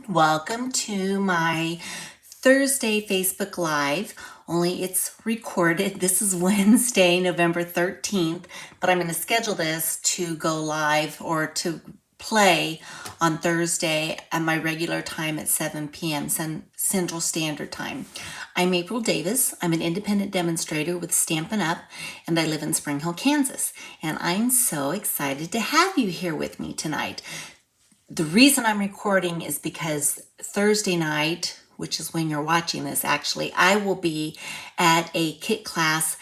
Welcome to my Thursday Facebook Live, only it's recorded. This is Wednesday, November 13th, but I'm going to schedule this to go live or to play on Thursday at my regular time at 7 p.m. Central Standard Time. I'm April Davis. I'm an independent demonstrator with Stampin' Up, and I live in Spring Hill, Kansas. And I'm so excited to have you here with me tonight. The reason I'm recording is because Thursday night, which is when you're watching this actually, I will be at a kit class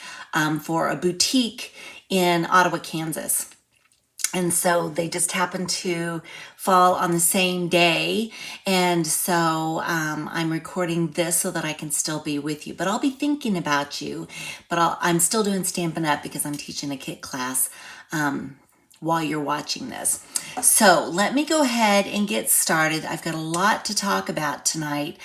for a boutique in Ottawa, Kansas. And so they just happen to fall on the same day. And so I'm recording this so that I can still be with you. But I'll be thinking about you. But I'm still doing Stampin' Up because I'm teaching a kit class while you're watching this. So let me go ahead and get started. I've got a lot to talk about tonight.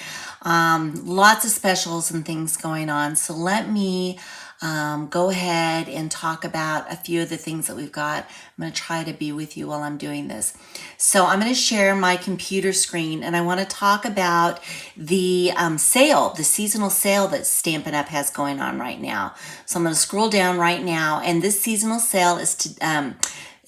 Lots of specials and things going on. So let me go ahead and talk about a few of the things that we've got. I'm going to try to be with you while I'm doing this. So I'm going to share my computer screen, and I want to talk about the sale, the seasonal sale that Stampin' Up has going on right now. So I'm going to scroll down right now, and this seasonal sale is to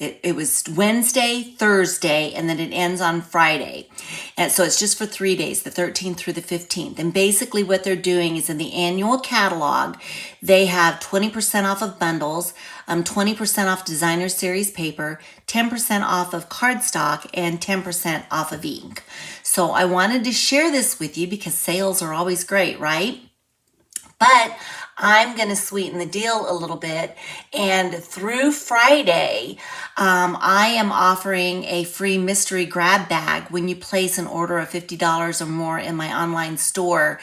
it was Wednesday, Thursday, and then it ends on Friday. And so it's just for 3 days, the 13th through the 15th. And basically what they're doing is in the annual catalog, they have 20% off of bundles, 20% off designer series paper, 10% off of cardstock, and 10% off of ink. So I wanted to share this with you because sales are always great, right? But I'm going to sweeten the deal a little bit. And through Friday, I am offering a free mystery grab bag when you place an order of $50 or more in my online store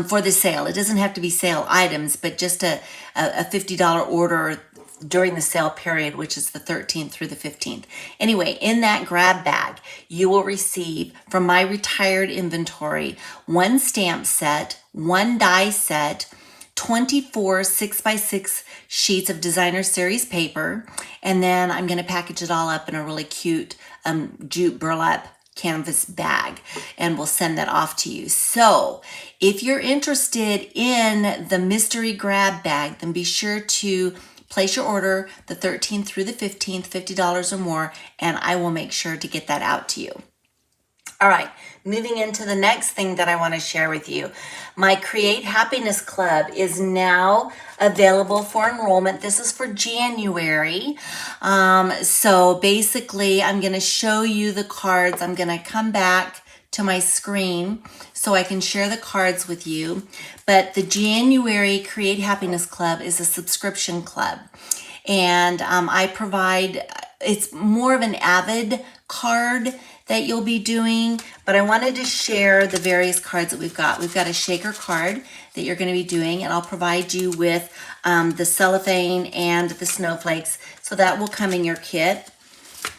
for the sale. It doesn't have to be sale items, but just a $50 order during the sale period, which is the 13th through the 15th. Anyway, in that grab bag, you will receive from my retired inventory one stamp set, one die set, 24 6x6 sheets of designer series paper, and then I'm going to package it all up in a really cute jute burlap canvas bag, and we'll send that off to you. So if you're interested in the mystery grab bag, then be sure to place your order the 13th through the 15th, $50 or more, and I will make sure to get that out to you. All right, moving into the next thing that I want to share with you. My Create Happiness Club is now available for enrollment. This is for January. So basically, I'm going to show you the cards. I'm going to come back to my screen so I can share the cards with you. But the January Create Happiness Club is a subscription club. And I provide, it's more of an avid card that you'll be doing, but I wanted to share the various cards that we've got. We've got a shaker card that you're going to be doing, and I'll provide you with the cellophane and the snowflakes, so that will come in your kit.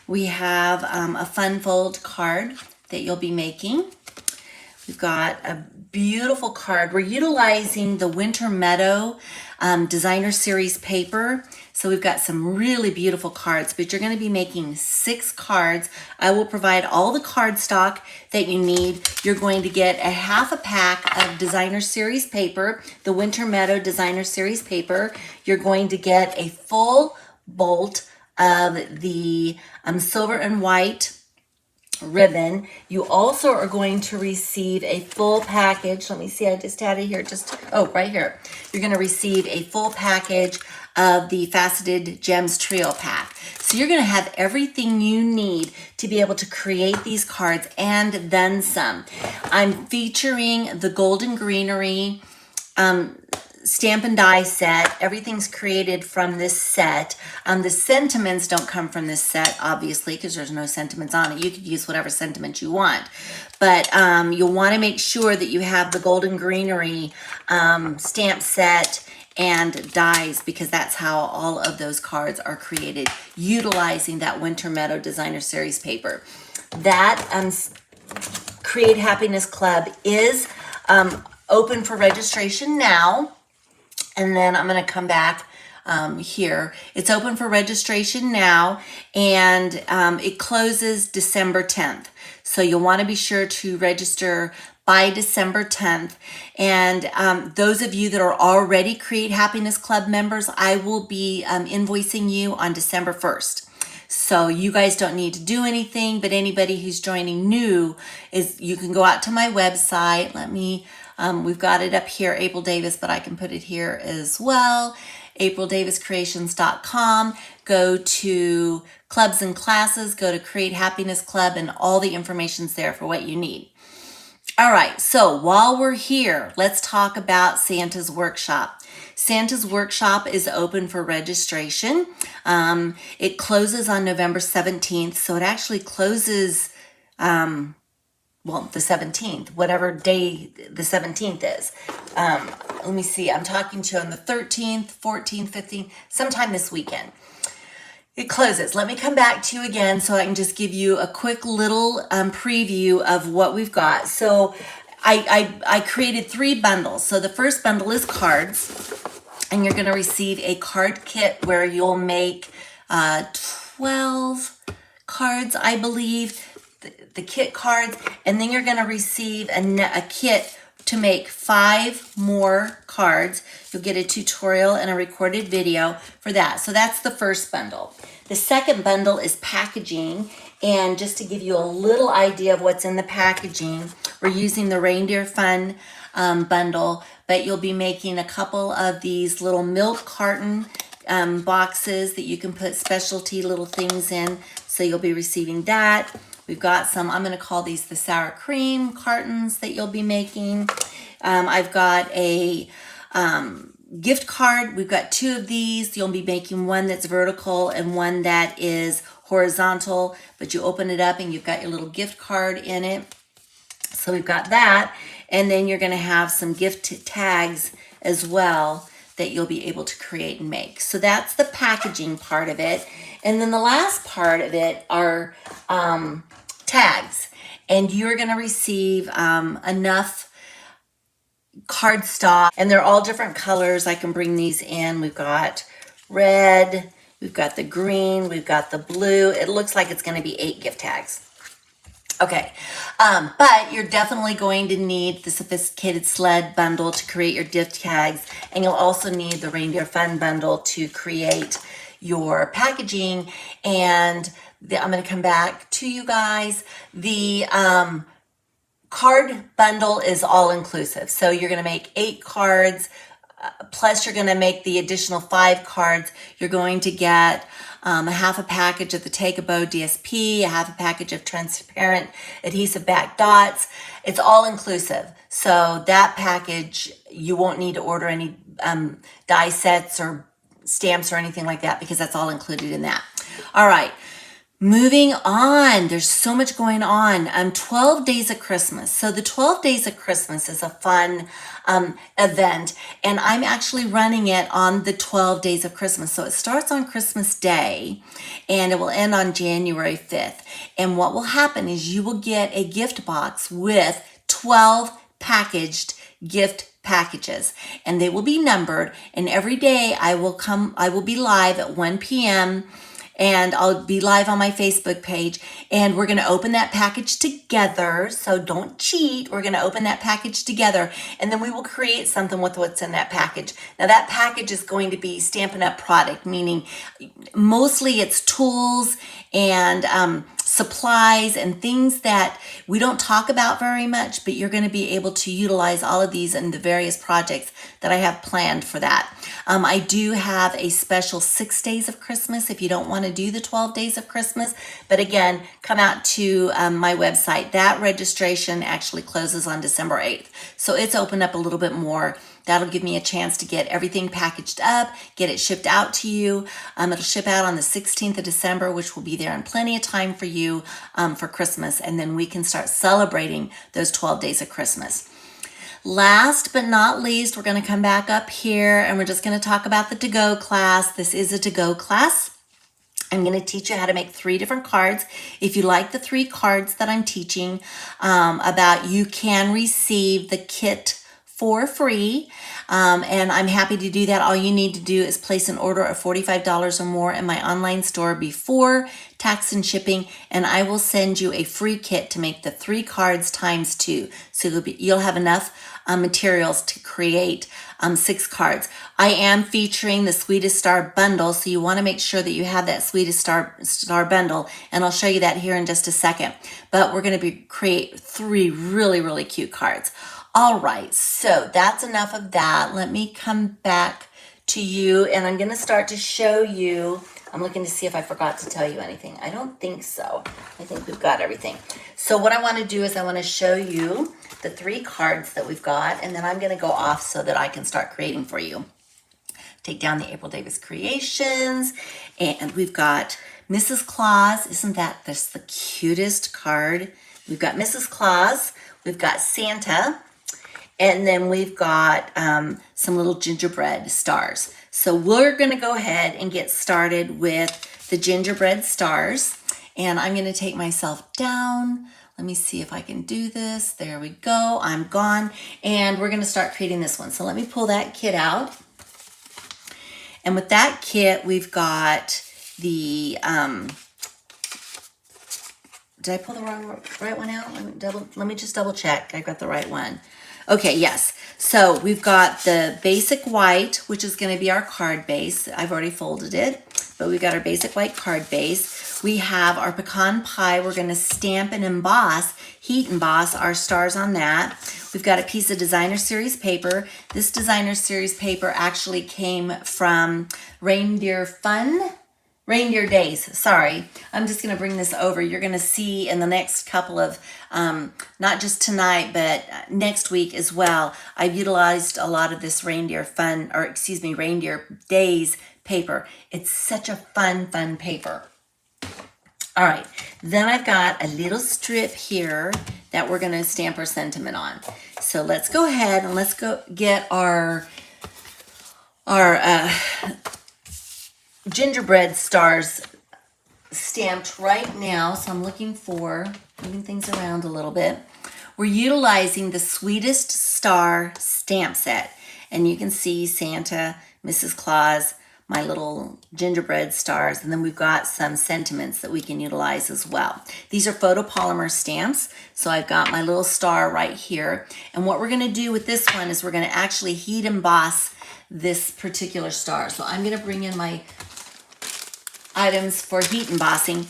We have a fun fold card that you'll be making. We've got a beautiful card. We're utilizing the Winter Meadow designer series paper. So we've got some really beautiful cards, but you're going to be making 6 cards. I will provide all the cardstock that you need. You're going to get a half a pack of designer series paper, the Winter Meadow designer series paper. You're going to get a full bolt of the silver and white ribbon. You also are going to receive a full package. Let me see, I just had it here. Right here. You're going to receive a full package of the Faceted Gems Trio Pack. So you're going to have everything you need to be able to create these cards and then some. I'm featuring the Golden Greenery stamp and die set. Everything's created from this set. The sentiments don't come from this set, obviously, because there's no sentiments on it. You could use whatever sentiment you want. But you'll want to make sure that you have the Golden Greenery stamp set and dies, because that's how all of those cards are created, utilizing that Winter Meadow Designer Series paper. That Create Happiness Club is open for registration now. And then I'm going to come back here. It's open for registration now, and it closes December 10th. So you'll want to be sure to register by December 10th. And those of you that are already Create Happiness Club members, I will be invoicing you on December 1st. So you guys don't need to do anything, but anybody who's joining new is, you can go out to my website. Let me, we've got it up here, April Davis, but I can put it here as well. aprildaviscreations.com. Go to clubs and classes, go to Create Happiness Club, and all the information's there for what you need. All right, so while we're here, let's talk about Santa's Workshop. Santa's Workshop is open for registration. It closes on November 17th, so it actually closes, well, the 17th, whatever day the 17th is. Let me see, I'm talking to you on the 13th, 14th, 15th, sometime this weekend. It closes. Let me come back to you again so I can just give you a quick little preview of what we've got. So I created 3 bundles. So the first bundle is cards, and you're going to receive a card kit where you'll make 12 cards, I believe, the kit cards, and then you're going to receive a kit to make 5 more cards. You'll get a tutorial and a recorded video for that. So that's the first bundle. The second bundle is packaging. And just to give you a little idea of what's in the packaging, we're using the Reindeer Fun bundle, but you'll be making a couple of these little milk carton boxes that you can put specialty little things in. So you'll be receiving that. We've got some, I'm going to call these the sour cream cartons that you'll be making. I've got a gift card. We've got 2 of these. You'll be making one that's vertical and one that is horizontal, but you open it up and you've got your little gift card in it. So we've got that. And then you're going to have some gift tags as well that you'll be able to create and make. So that's the packaging part of it. And then the last part of it are tags. And you're going to receive enough cardstock, and they're all different colors. I can bring these in. We've got red, we've got the green, we've got the blue. It looks like it's going to be 8 gift tags. Okay, but you're definitely going to need the Sophisticated Sled bundle to create your gift tags, and you'll also need the Reindeer Fun bundle to create your packaging. And I'm going to come back to you guys. The card bundle is all inclusive. So you're going to make 8 cards, plus you're going to make the additional 5 cards. You're going to get a half a package of the Take a Bow DSP, a half a package of transparent adhesive back dots. It's all inclusive. So that package, you won't need to order any die sets or stamps or anything like that, because that's all included in that. All right. Moving on, there's so much going on. 12 Days of Christmas. So the 12 Days of Christmas is a fun event, and I'm actually running it on the 12 Days of Christmas. So it starts on Christmas Day, and it will end on January 5th. And what will happen is you will get a gift box with 12 packaged gift packages, and they will be numbered. And every day I will be live at 1 p.m. and I'll be live on my Facebook page, and we're going to open that package together. So don't cheat. We're going to open that package together, and then we will create something with what's in that package. Now that package is going to be Stampin' Up! Product, meaning mostly it's tools and supplies and things that we don't talk about very much, but you're going to be able to utilize all of these in the various projects that I have planned for that. I do have a special 6 days of Christmas if you don't want to do the 12 days of Christmas. But again, come out to my website. That registration actually closes on December 8th. So it's opened up a little bit more. That'll give me a chance to get everything packaged up, get it shipped out to you. It'll ship out on the 16th of December, which will be there in plenty of time for you for Christmas. And then we can start celebrating those 12 days of Christmas. Last but not least, we're going to come back up here and we're just going to talk about the to-go class. This is a to-go class. I'm going to teach you how to make 3 different cards. If you like the 3 cards that I'm teaching about, you can receive the kit for free. And I'm happy to do that. All you need to do is place an order of $45 or more in my online store before tax and shipping, and I will send you a free kit to make the 3 cards times 2. So you'll have enough materials to create 6 cards. I am featuring the Sweetest Star bundle, so you want to make sure that you have that Sweetest Star bundle, and I'll show you that here in just a second. But we're going to create 3 really, really cute cards. All right, so that's enough of that. Let me come back to you, and I'm going to start to show you. I'm looking to see if I forgot to tell you anything. I don't think so. I think we've got everything. So what I want to do is I want to show you the 3 cards that we've got, and then I'm going to go off so that I can start creating for you. Take down the April Davis Creations, and we've got Mrs. Claus. Isn't that this the cutest card? We've got Mrs. Claus, we've got Santa, and then we've got some little gingerbread stars. So we're gonna go ahead and get started with the gingerbread stars. And I'm gonna take myself down. Let me see if I can do this. There we go, I'm gone. And we're gonna start creating this one. So let me pull that kit out. And with that kit, we've got the, did I pull the right one out? Let me just double check. I got the right one. Okay, yes. So we've got the basic white, which is going to be our card base. I've already folded it, but we've got our basic white card base. We have our pecan pie. We're going to stamp and emboss, heat emboss our stars on that. We've got a piece of designer series paper. This designer series paper actually came from Reindeer Days, sorry. I'm just gonna bring this over. You're gonna see in the next couple of, not just tonight, but next week as well, I've utilized a lot of this Reindeer Days paper. It's such a fun paper. All right, then I've got a little strip here that we're gonna stamp our sentiment on. So let's go ahead and let's go get our gingerbread stars stamped right now. So I'm looking for, moving things around a little bit. We're utilizing the Sweetest Star stamp set. And you can see Santa, Mrs. Claus, my little gingerbread stars, and then we've got some sentiments that we can utilize as well. These are photopolymer stamps. So I've got my little star right here. And what we're gonna do with this one is we're gonna actually heat emboss this particular star. So I'm gonna bring in my items for heat embossing.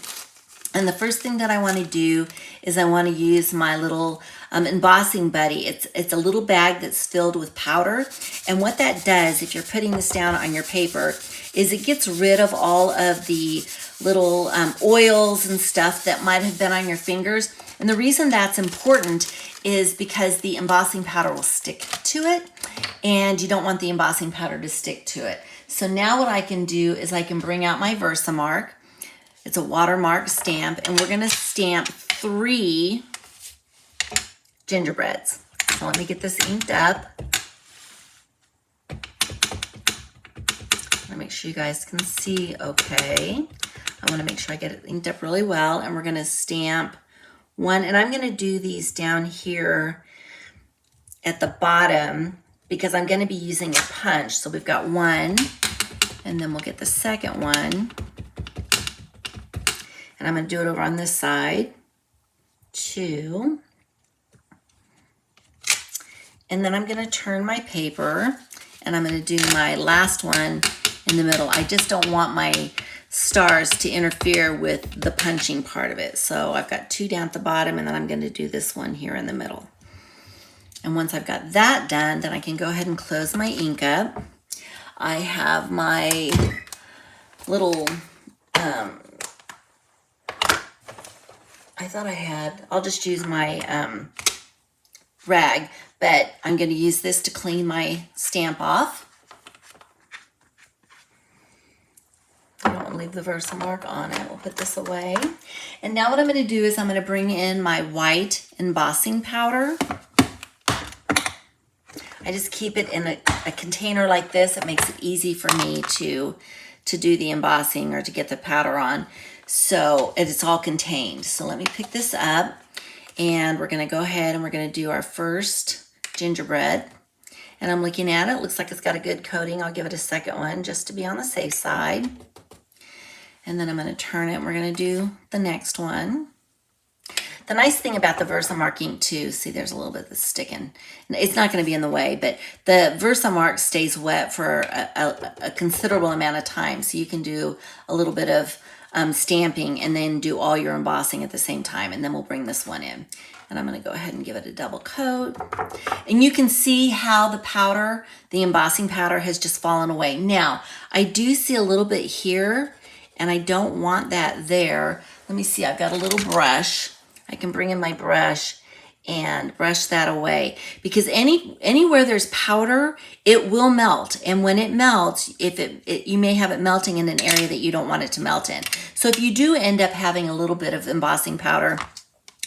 And the first thing that I want to do is I want to use my little embossing buddy. It's a little bag that's filled with powder. And what that does, if you're putting this down on your paper, is it gets rid of all of the little oils and stuff that might have been on your fingers. And the reason that's important is because the embossing powder will stick to it, and you don't want the embossing powder to stick to it. So now what I can do is I can bring out my Versamark. It's a watermark stamp, and we're gonna stamp 3 gingerbreads. So let me get this inked up. I wanna make sure you guys can see okay. I wanna make sure I get it inked up really well, and we're gonna stamp 1, and I'm gonna do these down here at the bottom because I'm gonna be using a punch. So we've got 1, and then we'll get the second one. And I'm gonna do it over on this side, 2. And then I'm gonna turn my paper, and I'm gonna do my last one in the middle. I just don't want my stars to interfere with the punching part of it. So I've got 2 down at the bottom, and then I'm gonna do this one here in the middle. And once I've got that done, then I can go ahead and close my ink up. I have my little, I thought I had, I'll just use my rag, but I'm gonna use this to clean my stamp off. I don't want to leave the Versamark on it. We'll put this away. And now what I'm gonna do is I'm gonna bring in my white embossing powder. I just keep it in a container like this. It makes it easy for me to do the embossing or to get the powder on. So it's all contained. So let me pick this up, and we're gonna go ahead and we're gonna do our first gingerbread. and I'm looking at it. Looks like it's got a good coating. I'll give it a second one just to be on the safe side. And then I'm going to turn it and we're going to do the next one. The nice thing about the Versamark ink too, see there's a little bit that's sticking. It's not going to be in the way, but the Versamark stays wet for a considerable amount of time. So you can do a little bit of stamping and then do all your embossing at the same time. And then we'll bring this one in. And I'm going to go ahead and give it a double coat. And you can see how the powder, the embossing powder, has just fallen away. Now, I do see a little bit here, and I don't want that there. Let me see, I've got a little brush. I can bring in my brush and brush that away, because anywhere there's powder, it will melt. And when it melts, if you may have it melting in an area that you don't want it to melt in. So if you do end up having a little bit of embossing powder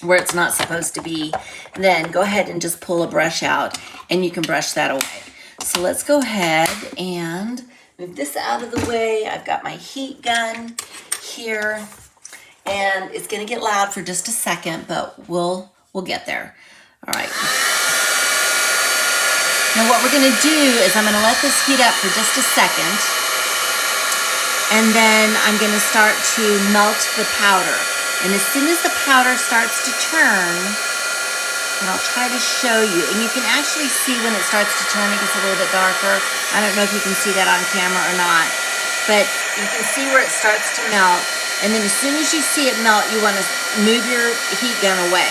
where it's not supposed to be, then go ahead and just pull a brush out and you can brush that away. So let's go ahead and move this out of the way. I've got my heat gun here, and it's gonna get loud for just a second, but we'll get there. All right. Now what we're gonna do is I'm gonna let this heat up for just a second, and then I'm gonna start to melt the powder. And as soon as the powder starts to turn, and I'll try to show you, and you can actually see when it starts to turn, it gets a little bit darker. I don't know if you can see that on camera or not, but you can see where it starts to melt. And then as soon as you see it melt, you want to move your heat gun away.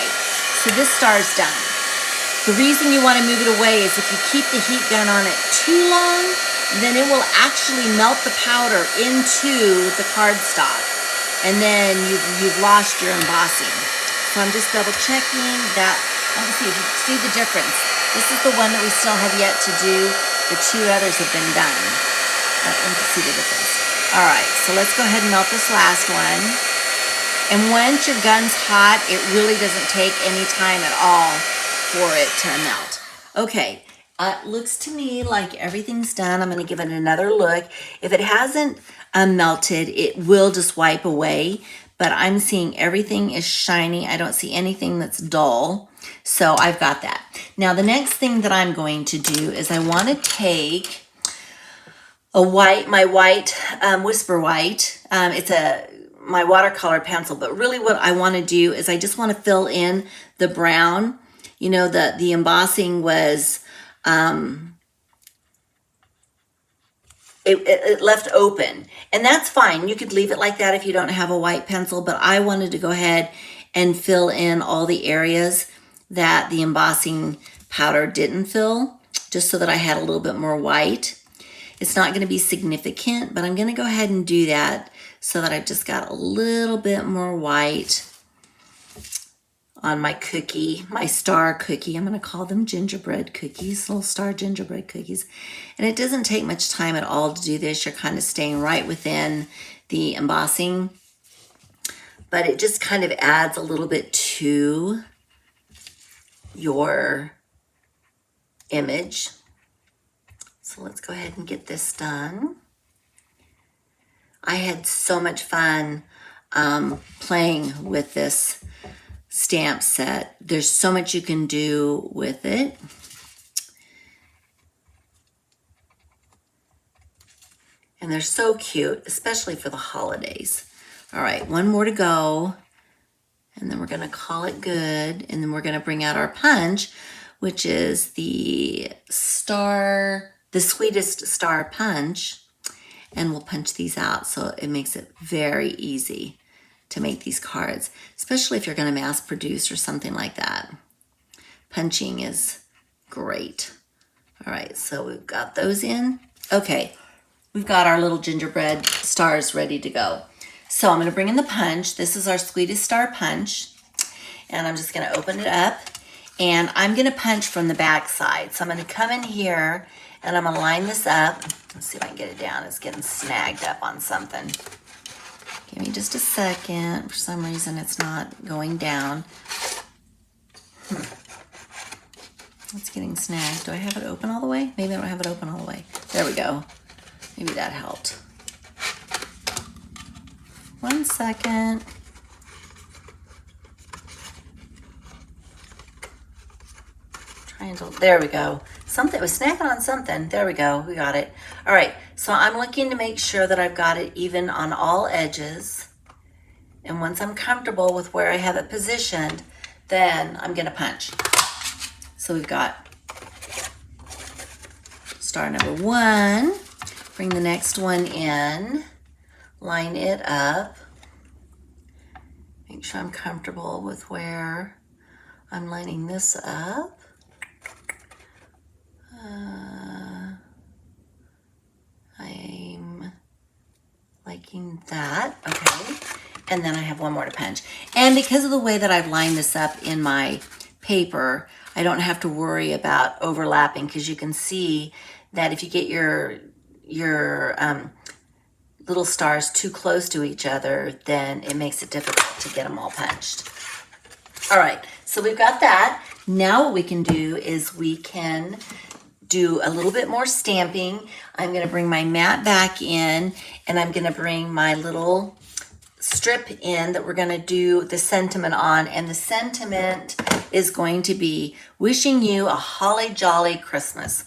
So this star's done. The reason you want to move it away is if you keep the heat gun on it too long, then it will actually melt the powder into the cardstock. And then you've lost your embossing. So I'm just double checking that. Let me see if you can see the difference. This is the one that we still have yet to do. The two others have been done. Let me see the difference. All right, so let's go ahead and melt this last one. And once your gun's hot, it really doesn't take any time at all for it to melt. Okay, it looks to me like everything's done. I'm gonna give it another look. If it hasn't melted, it will just wipe away, but I'm seeing everything is shiny. I don't see anything that's dull. So I've got that. Now the next thing that I'm going to do is I want to take my white, Whisper White. It's my watercolor pencil, but really what I want to do is I just want to fill in the brown. You know, the embossing was, it left open, and that's fine. You could leave it like that if you don't have a white pencil, but I wanted to go ahead and fill in all the areas that the embossing powder didn't fill, just so that I had a little bit more white. It's not going to be significant, but I'm going to go ahead and do that so that I've just got a little bit more white on my cookie, my star cookie. I'm going to call them gingerbread cookies, little star gingerbread cookies. And it doesn't take much time at all to do this. You're kind of staying right within the embossing, but it just kind of adds a little bit to your image. So let's go ahead and get this done. I had so much fun playing with this stamp set. There's so much you can do with it. And they're so cute, especially for the holidays. All right, one more to go. And then we're gonna call it good. And then we're gonna bring out our punch, which is the Sweetest Star punch. And we'll punch these out, so it makes it very easy to make these cards, especially if you're going to mass produce or something like that. Punching is great. All right, so we've got those in. Okay, we've got our little gingerbread stars ready to go. So I'm going to bring in the punch. This is our Sweetest Star punch, and I'm just going to open it up, and I'm going to punch from the back side. So I'm going to come in here, and I'm going to line this up. Let's see if I can get it down. It's getting snagged up on something. Give me just a second. For some reason, it's not going down. It's getting snagged. Do I have it open all the way? Maybe I don't have it open all the way. There we go. Maybe that helped. 1 second. There we go. something, it was snacking on something. There we go, we got it. All right, so I'm looking to make sure that I've got it even on all edges. And once I'm comfortable with where I have it positioned, then I'm gonna punch. So we've got star number 1, bring the next one in, line it up, make sure I'm comfortable with where I'm lining this up. I'm liking that, okay. And then I have one more to punch. And because of the way that I've lined this up in my paper, I don't have to worry about overlapping, because you can see that if you get your little stars too close to each other, then it makes it difficult to get them all punched. All right, so we've got that. Now what we can do is we can do a little bit more stamping. I'm gonna bring my mat back in, and I'm gonna bring my little strip in that we're gonna do the sentiment on, and the sentiment is going to be wishing you a holly jolly Christmas.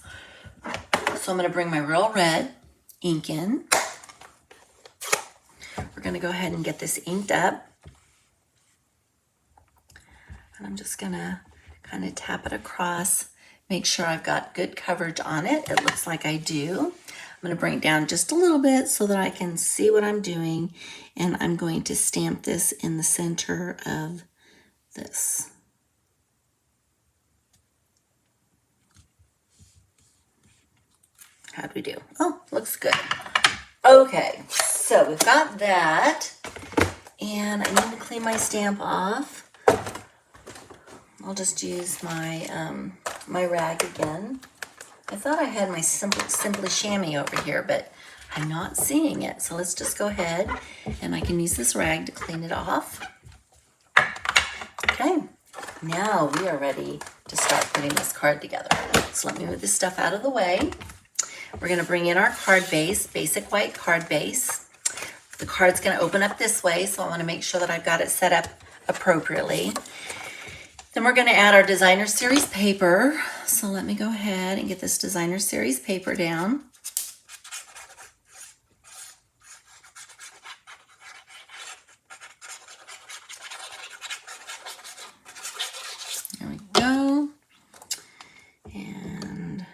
So I'm gonna bring my Real Red ink in. We're gonna go ahead and get this inked up. And I'm just gonna kind of tap it across, make sure I've got good coverage on it. It looks like I do. I'm gonna bring it down just a little bit so that I can see what I'm doing, and I'm going to stamp this in the center of this. How'd we do? Oh, looks good. Okay, so we've got that, and I need to clean my stamp off. I'll just use my my rag again. I thought I had my Simply Chamois over here, but I'm not seeing it. So let's just go ahead, and I can use this rag to clean it off. Okay, now we are ready to start putting this card together. So let me move this stuff out of the way. We're gonna bring in our card base, basic white card base. The card's gonna open up this way, so I wanna make sure that I've got it set up appropriately. Then we're gonna add our designer series paper. So let me go ahead and get this designer series paper down. There we go. And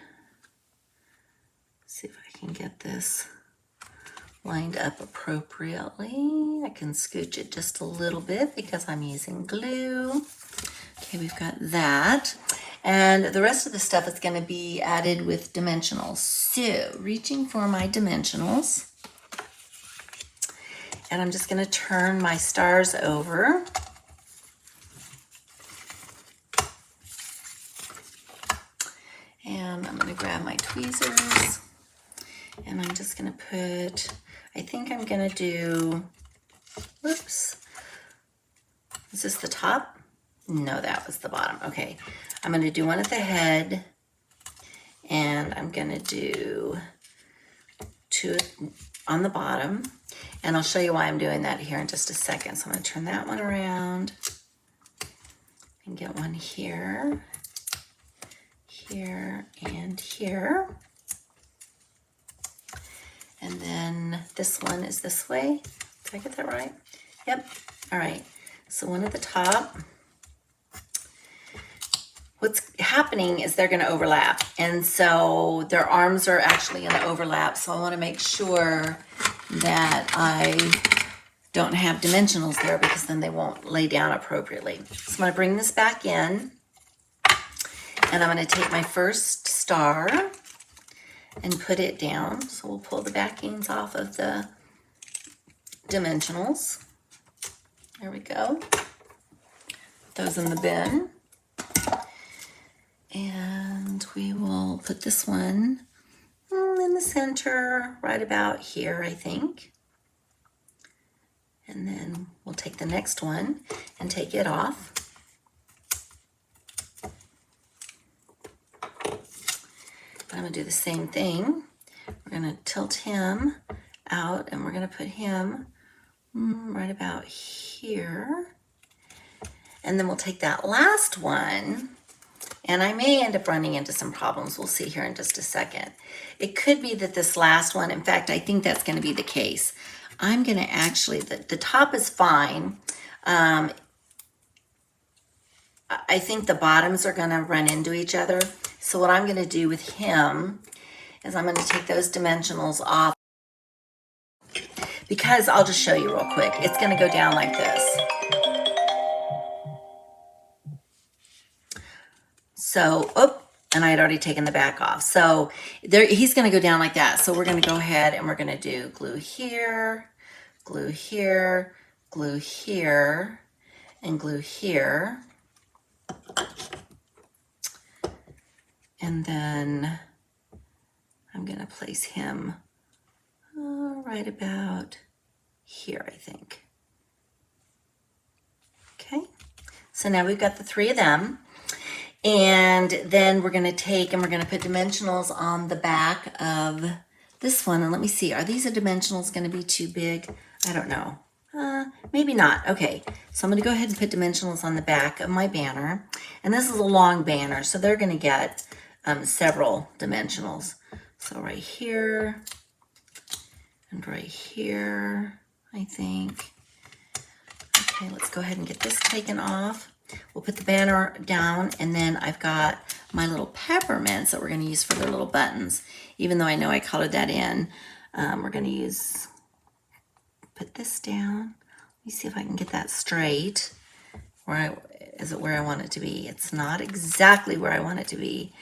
see if I can get this lined up appropriately. I can scooch it just a little bit because I'm using glue. Okay, we've got that. And the rest of the stuff is gonna be added with dimensionals. So, reaching for my dimensionals. And I'm just gonna turn my stars over. And I'm gonna grab my tweezers. And I'm just gonna put, I think I'm gonna do, whoops. Is this the top? No, that was the bottom. Okay, I'm gonna do one at the head, and I'm gonna do 2 on the bottom, and I'll show you why I'm doing that here in just a second. So I'm gonna turn that one around and get one here, here, and here. And then this one is this way. Did I get that right? Yep. All right, so one at the top. What's happening is they're gonna overlap. And so their arms are actually gonna overlap. So I wanna make sure that I don't have dimensionals there, because then they won't lay down appropriately. So I'm gonna bring this back in, and I'm gonna take my first star and put it down. So we'll pull the backings off of the dimensionals. There we go. Those in the bin. And we will put this one in the center, right about here, I think. And then we'll take the next one and take it off. I'm gonna do the same thing. We're gonna tilt him out, and we're gonna put him right about here. And then we'll take that last one, And I may end up running into some problems. We'll see here in just a second. It could be that this last one, in fact, I think that's going to be the case. I'm going to actually, the top is fine. I think the bottoms are going to run into each other. So what I'm going to do with him is I'm going to take those dimensionals off, because I'll just show you real quick. It's going to go down like this. So, and I had already taken the back off. So there, he's going to go down like that. So we're going to go ahead and we're going to do glue here, glue here, glue here, and glue here. And then I'm going to place him right about here, I think. Okay, so now we've got the 3 of them. And then we're going to take and we're going to put dimensionals on the back of this one. And let me see, are these dimensionals going to be too big? I don't know. Maybe not. Okay, so I'm going to go ahead and put dimensionals on the back of my banner. And this is a long banner, so they're going to get several dimensionals. So right here and right here, I think. Okay, let's go ahead and get this taken off. We'll put the banner down, and then I've got my little peppermints that we're going to use for their little buttons. Even though I know I colored that in, we're going to put this down. Let me see if I can get that straight. Is it where I want it to be? It's not exactly where I want it to be,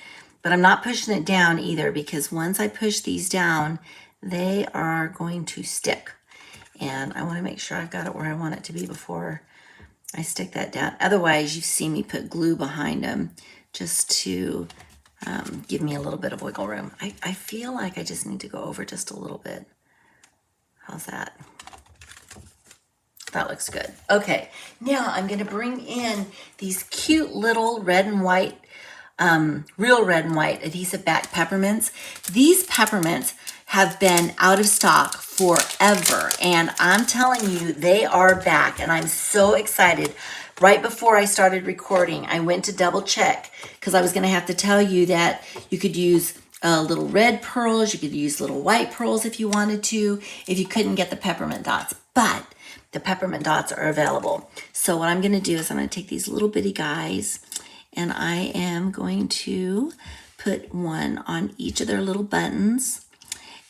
but I'm not pushing it down either, because once I push these down, they are going to stick. And I want to make sure I've got it where I want it to be before I stick that down. Otherwise, you see me put glue behind them just to give me a little bit of wiggle room. I feel like I just need to go over just a little bit. How's that? That looks good. Okay, now I'm going to bring in these cute little red and white, real red and white adhesive back peppermints. These peppermints have been out of stock forever, and I'm telling you, they are back, and I'm so excited. Right before I started recording, I went to double check, because I was going to have to tell you that you could use little red pearls, you could use little white pearls if you wanted to, if you couldn't get the peppermint dots, but the peppermint dots are available. So what I'm going to do is I'm going to take these little bitty guys, and I am going to put one on each of their little buttons.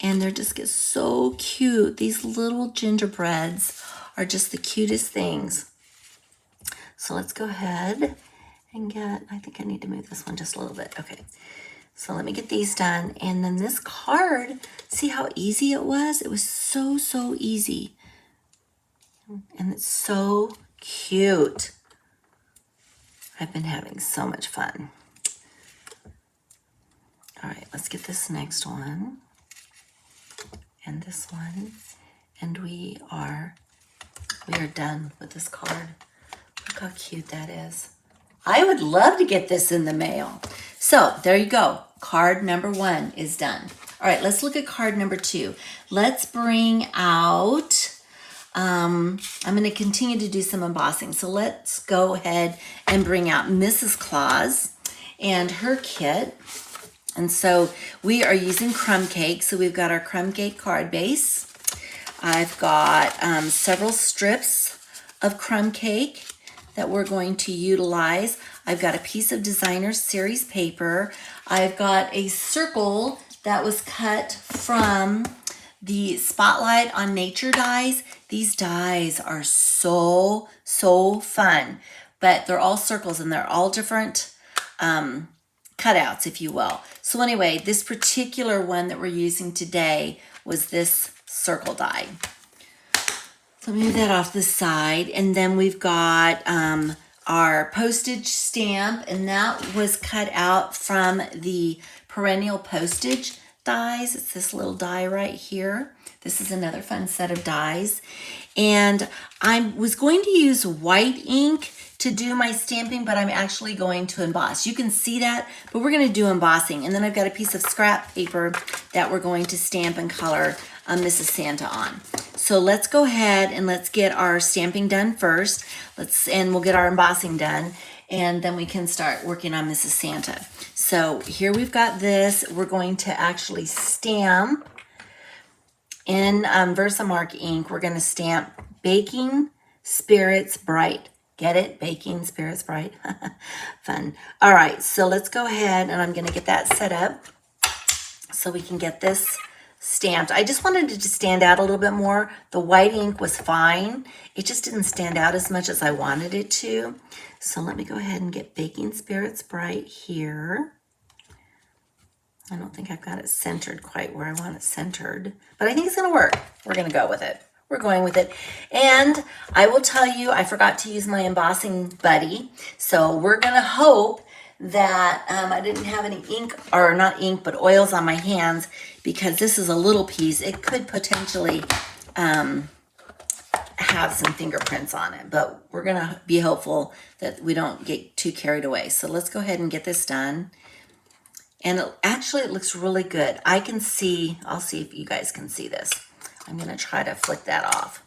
And they're just get so cute. These little gingerbreads are just the cutest things. So let's go ahead and I think I need to move this one just a little bit. Okay, so let me get these done. And then this card, see how easy it was? It was so, so easy. And it's so cute. I've been having so much fun. All right, let's get this next one. And this one, and we are done with this card. Look how cute that is. I would love to get this in the mail. So there you go. Card number 1 is done. All right, let's look at card number 2. Let's bring out, I'm going to continue to do some embossing. So let's go ahead and bring out Mrs. Claus and her kit. And so we are using crumb cake. So we've got our crumb cake card base. I've got several strips of crumb cake that we're going to utilize. I've got a piece of designer series paper. I've got a circle that was cut from the Spotlight on Nature dies. These dies are so, so fun, but they're all circles and they're all different cutouts, if you will. So anyway, this particular one that we're using today was this circle die. So move that off the side, and then we've got our postage stamp, and that was cut out from the perennial postage dies. It's this little die right here. This is another fun set of dies. And I was going to use white ink to do my stamping, but I'm actually going to emboss. You can see that, but we're going to do embossing. And then I've got a piece of scrap paper that we're going to stamp and color Mrs. Santa on. So let's go ahead and let's get our stamping done first. And we'll get our embossing done. and then we can start working on Mrs. Santa. So here we've got this. We're going to actually stamp in Versamark ink. We're going to stamp Baking Spirits Bright. Get it? Baking Spirits Bright. Fun. All right, so let's go ahead and I'm going to get that set up so we can get this stamped. I just wanted it to stand out a little bit more. The white ink was fine. It just didn't stand out as much as I wanted it to. So let me go ahead and get Baking Spirits Bright here. I don't think I've got it centered quite where I want it centered, but I think it's gonna work. We're gonna go with it. We're going with it. And I will tell you, I forgot to use my embossing buddy. So we're gonna hope that I didn't have any ink, or not ink, but oils on my hands, because this is a little piece. It could potentially have some fingerprints on it, but we're gonna be hopeful that we don't get too carried away. So let's go ahead and get this done. And it looks really good. I can see, I'll see if you guys can see this. I'm gonna try to flick that off.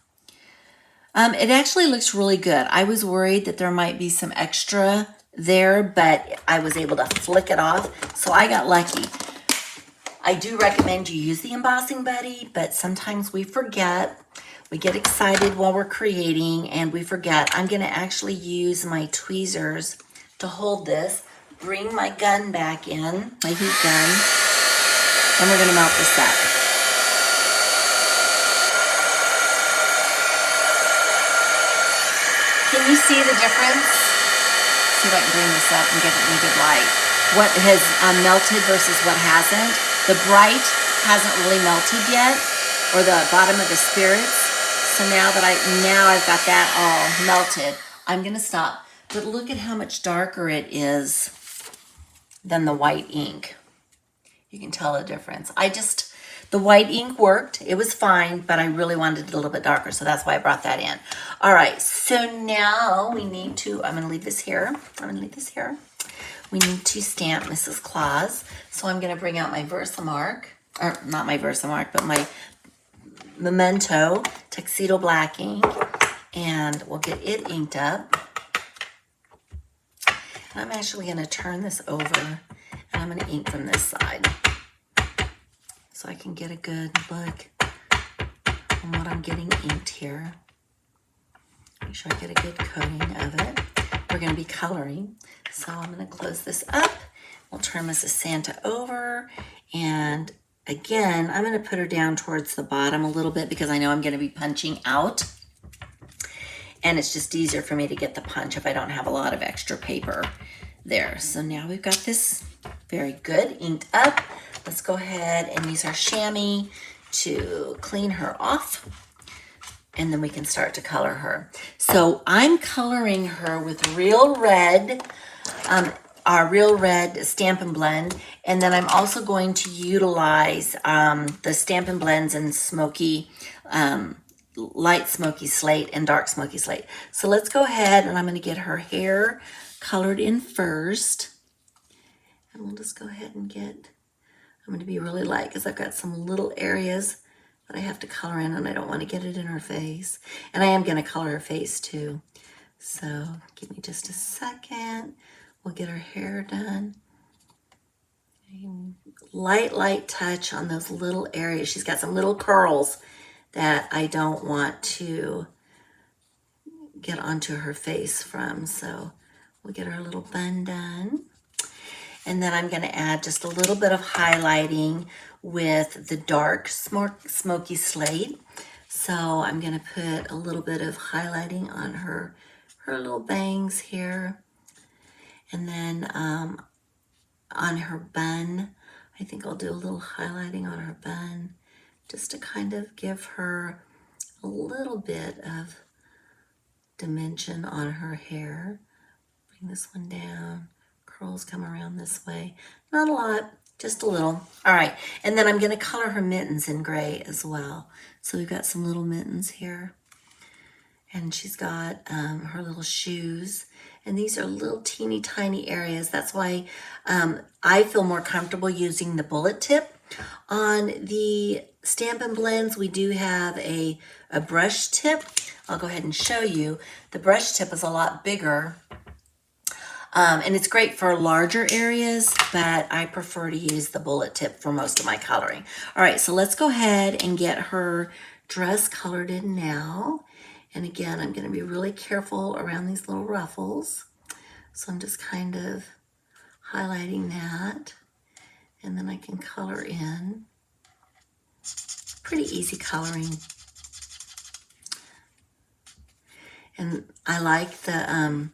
It actually looks really good. I was worried that there might be some extra there, but I was able to flick it off, so I got lucky. I do recommend you use the embossing buddy, but sometimes we forget. We get excited while we're creating and we forget. I'm gonna actually use my tweezers to hold this, bring my gun back in, my heat gun, and we're gonna melt this up. Can you see the difference? See if I can bring this up and get it in a good light. What has melted versus what hasn't. The bright hasn't really melted yet, or the bottom of the spirits. So now I've got that all melted, I'm gonna stop. But look at how much darker it is than the white ink. You can tell the difference. The white ink worked, it was fine, but I really wanted it a little bit darker, so that's why I brought that in. All right, so now we need to, I'm gonna leave this here. We need to stamp Mrs. Claus. So I'm gonna bring out my Versamark, or not my Versamark, but my Memento Tuxedo Black ink, and we'll get it inked up. And I'm actually gonna turn this over, and I'm gonna ink from this side so I can get a good look on what I'm getting inked here. Make sure I get a good coating of it. We're gonna be coloring, so I'm gonna close this up. We'll turn Mrs. Santa over, and again, I'm gonna put her down towards the bottom a little bit because I know I'm gonna be punching out. And it's just easier for me to get the punch if I don't have a lot of extra paper there. So now we've got this very good inked up. Let's go ahead and use our chamois to clean her off. And then we can start to color her. So I'm coloring her with Real Red, our Real Red Stampin' Blend. And then I'm also going to utilize the Stampin' Blends in smoky, light smoky slate and dark smoky slate. So let's go ahead and I'm gonna get her hair colored in first. And we'll just go ahead and I'm gonna be really light because I've got some little areas that I have to color in and I don't want to get it in her face. And I am gonna color her face too. So give me just a second. We'll get her hair done. Light touch on those little areas. She's got some little curls that I don't want to get onto her face from. So we'll get her little bun done. And then I'm gonna add just a little bit of highlighting with the dark smoky slate. So I'm gonna put a little bit of highlighting on her little bangs here. And then on her bun, I think I'll do a little highlighting on her bun just to kind of give her a little bit of dimension on her hair. Bring this one down, curls come around this way. Not a lot, just a little. All right, and then I'm gonna color her mittens in gray as well. So we've got some little mittens here. And she's got her little shoes. And these are little teeny tiny areas. That's why I feel more comfortable using the bullet tip. On the Stampin' Blends, we do have a brush tip. I'll go ahead and show you. The brush tip is a lot bigger And it's great for larger areas, but I prefer to use the bullet tip for most of my coloring. All right, so let's go ahead and get her dress colored in now. And again, I'm gonna be really careful around these little ruffles. So I'm just kind of highlighting that, and then I can color in. Pretty easy coloring. And I like the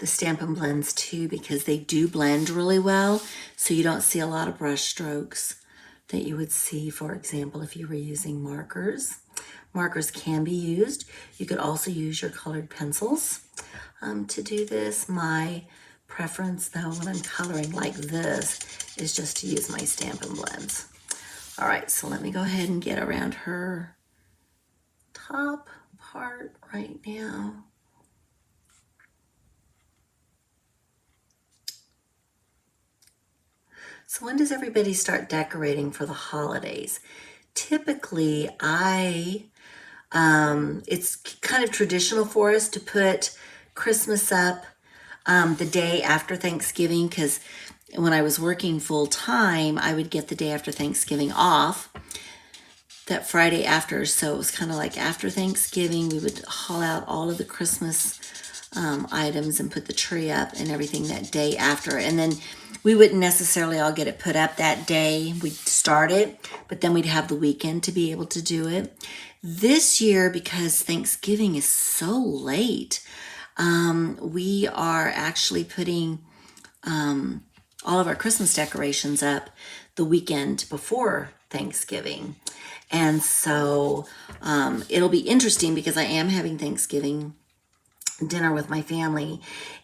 Stampin' blends too, because they do blend really well, so you don't see a lot of brush strokes that you would see, for example, if you were using markers. Markers can be used. You could also use your colored pencils to do this. My preference though, when I'm coloring like this, is just to use my Stampin' blends. All right, so let me go ahead and get around her top part right now. So when does everybody start decorating for the holidays? Typically, it's kind of traditional for us to put Christmas up the day after Thanksgiving, because when I was working full time, I would get the day after Thanksgiving off, that Friday after. So it was kind of like after Thanksgiving, we would haul out all of the Christmas items and put the tree up and everything that day after. And then we wouldn't necessarily all get it put up that day. We'd start it, but then we'd have the weekend to be able to do it. This year, because Thanksgiving is so late, we are actually putting all of our Christmas decorations up the weekend before Thanksgiving. And so it'll be interesting, because I am having Thanksgiving dinner with my family,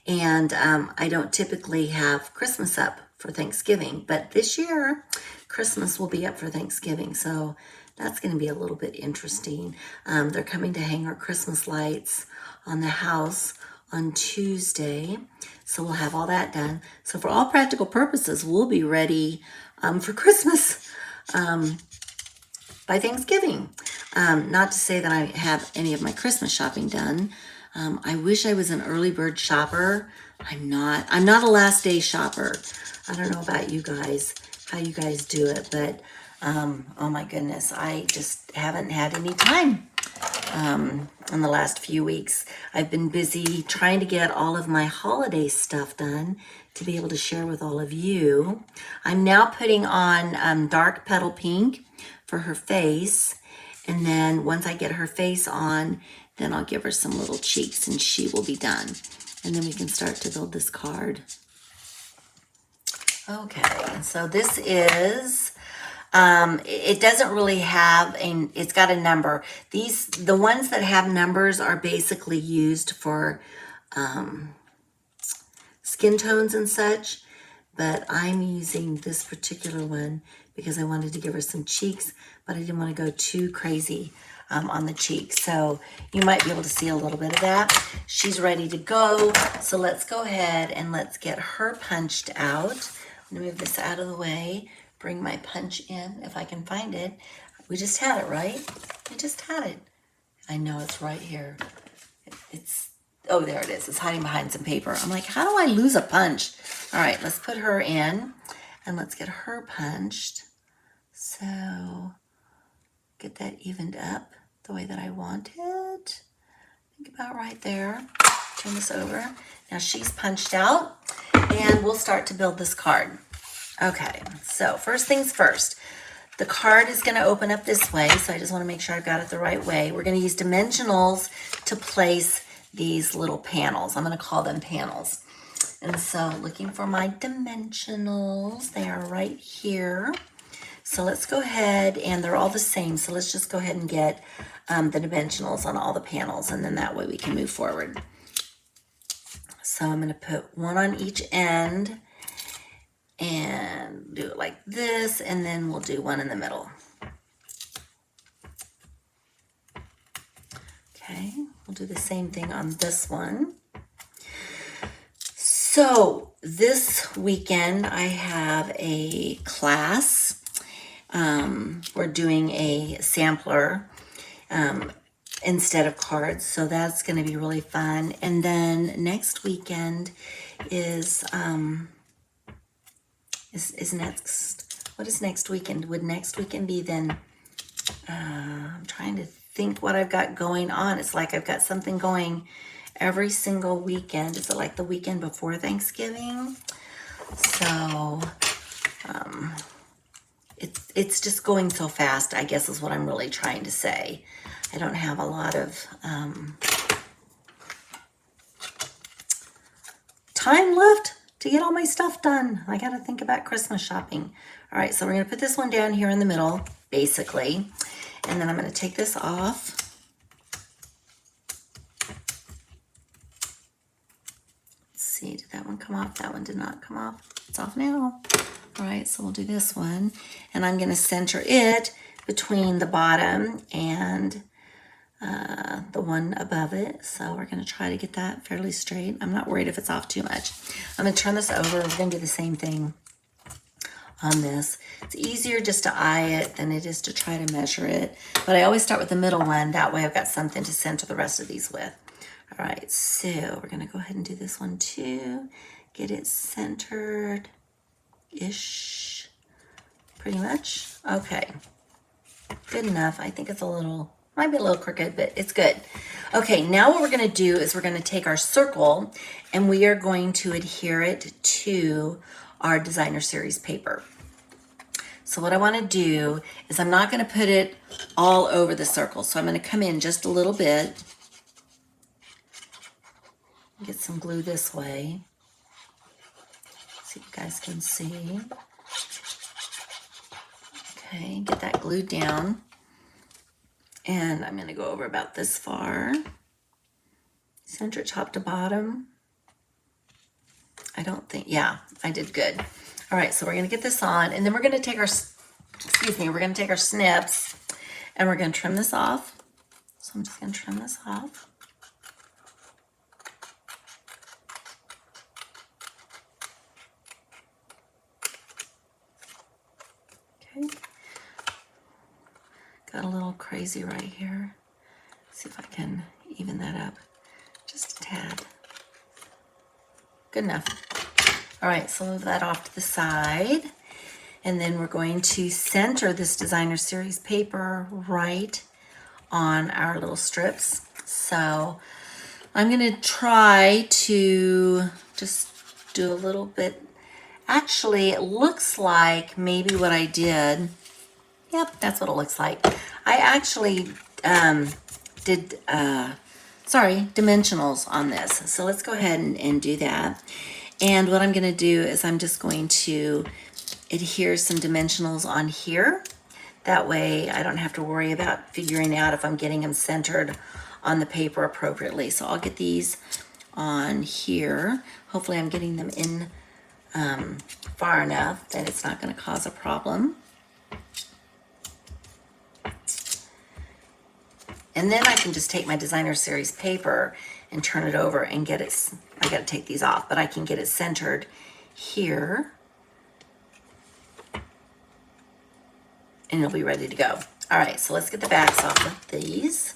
and I don't typically have Christmas up for Thanksgiving, but this year Christmas will be up for Thanksgiving, so that's going to be a little bit interesting. They're coming to hang our Christmas lights on the house on Tuesday, so we'll have all that done. So for all practical purposes, we'll be ready for Christmas by Thanksgiving. Not to say that I have any of my Christmas shopping done. I wish I was an early bird shopper. I'm not a last day shopper. I don't know about you guys, how you guys do it, but oh my goodness, I just haven't had any time in the last few weeks. I've been busy trying to get all of my holiday stuff done to be able to share with all of you. I'm now putting on dark petal pink for her face, and then once I get her face on, then I'll give her some little cheeks and she will be done. And then we can start to build this card. Okay, so this is, it doesn't really have, it's got a number. The ones that have numbers are basically used for skin tones and such, but I'm using this particular one because I wanted to give her some cheeks, but I didn't want to go too crazy on the cheeks. So you might be able to see a little bit of that. She's ready to go. So let's go ahead and let's get her punched out. I'm gonna move this out of the way, bring my punch in if I can find it. We just had it, right? We just had it. I know it's right here. Oh, there it is. It's hiding behind some paper. I'm like, how do I lose a punch? All right, let's put her in and let's get her punched. So get that evened up the way that I want it. I think about right there. Turn this over. Now she's punched out, and we'll start to build this card. Okay, so first things first. The card is going to open up this way, so I just want to make sure I've got it the right way. We're going to use dimensionals to place these little panels. I'm going to call them panels. And so looking for my dimensionals, they are right here. So let's go ahead, and they're all the same, so let's just go ahead and get the dimensionals on all the panels, and then that way we can move forward. So I'm going to put one on each end and do it like this, and then we'll do one in the middle. Okay, we'll do the same thing on this one. So this weekend I have a class. We're doing a sampler, instead of cards. So that's going to be really fun. And then next weekend is next. What is next weekend? Would next weekend be then? I'm trying to think what I've got going on. It's like I've got something going every single weekend. Is it like the weekend before Thanksgiving? So it's just going so fast, I guess is what I'm really trying to say. I don't have a lot of time left to get all my stuff done. I got to think about Christmas shopping. All right, so we're going to put this one down here in the middle, basically. And then I'm going to take this off. Let's see, did that one come off? That one did not come off. It's off now. All right, so we'll do this one. And I'm going to center it between the bottom and the one above it. So we're going to try to get that fairly straight. I'm not worried if it's off too much. I'm going to turn this over. We're going to do the same thing on this. It's easier just to eye it than it is to try to measure it. But I always start with the middle one. That way I've got something to center the rest of these with. All right, so we're going to go ahead and do this one too. Get it centered-ish, pretty much. Okay, good enough. I think it's a little, might be a little crooked, but it's good. Okay, now what we're going to do is we're going to take our circle and we are going to adhere it to our designer series paper. So what I want to do is I'm not going to put it all over the circle. So I'm going to come in just a little bit. Get some glue this way. So you guys can see. Okay, get that glued down. And I'm going to go over about this far. Center it top to bottom. I don't think, yeah, I did good. All right, so we're going to get this on, and then we're going to take our, we're going to take our snips, and we're going to trim this off. So I'm just going to trim this off. Okay. Got a little crazy right here. See if I can even that up just a tad. Good enough. All right, so move that off to the side. And then we're going to center this designer series paper right on our little strips. So I'm gonna try to just do a little bit. Actually, it looks like maybe what I did, yep, that's what it looks like. I actually did, dimensionals on this. So let's go ahead and do that. And what I'm going to do is I'm just going to adhere some dimensionals on here. That way I don't have to worry about figuring out if I'm getting them centered on the paper appropriately. So I'll get these on here. Hopefully I'm getting them in far enough that it's not going to cause a problem. And then I can just take my designer series paper and turn it over and get it, I got to take these off, but I can get it centered here. And it'll be ready to go. All right, so let's get the backs off of these.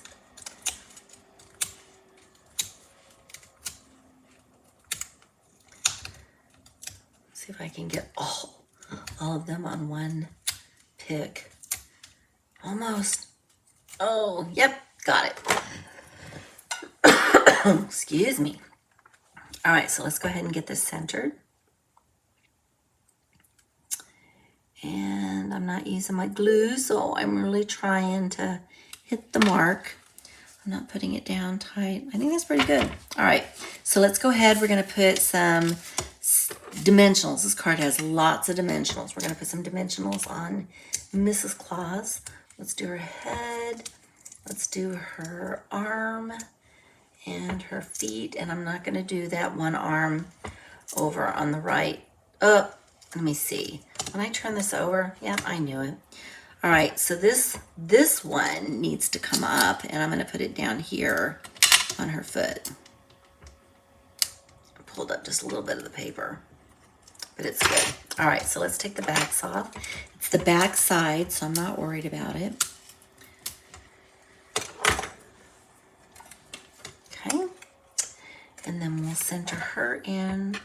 See if I can get all of them on one pick. Almost. Oh, yep, got it. Excuse me. All right, so let's go ahead and get this centered. And I'm not using my glue, so I'm really trying to hit the mark. I'm not putting it down tight. I think that's pretty good. All right, so let's go ahead. We're gonna put some dimensionals. This card has lots of dimensionals. We're gonna put some dimensionals on Mrs. Claus. Let's do her head. Let's do her arm and her feet. And I'm not gonna do that one arm over on the right. Oh, let me see. When I turn this over, yeah, I knew it. All right, so this one needs to come up, and I'm gonna put it down here on her foot. I pulled up just a little bit of the paper, but it's good. All right, so let's take the backs off. It's the back side, so I'm not worried about it. And then we'll center her in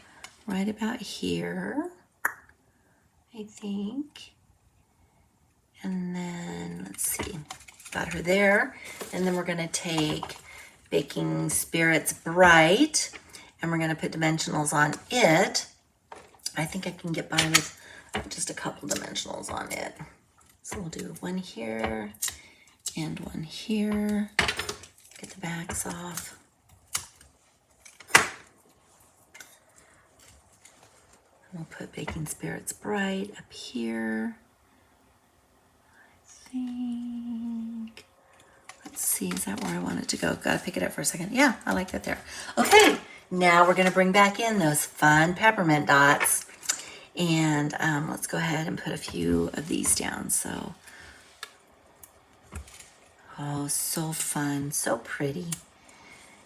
right about here, I think. And then, let's see, got her there. And then we're gonna take Baking Spirits Bright, and we're gonna put dimensionals on it. I think I can get by with just a couple dimensionals on it. So we'll do one here and one here. Get the backs off. And we'll put Baking Spirits Bright up here. I think. Let's see, is that where I want it to go? Gotta pick it up for a second. Yeah, I like that there. Okay, now we're gonna bring back in those fun peppermint dots. And let's go ahead and put a few of these down. So, oh, so fun, so pretty.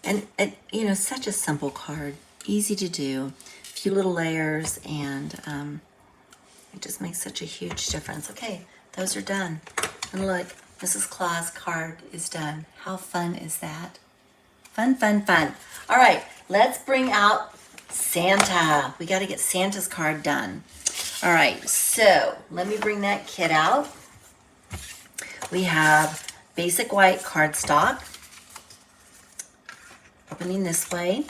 And, you know, such a simple card, easy to do, a few little layers, and it just makes such a huge difference. Okay, those are done. And look, Mrs. Claus card is done. How fun is that? Fun, fun, fun. All right, let's bring out Santa. We got to get Santa's card done. All right, so let me bring that kit out. We have basic white cardstock. Opening this way.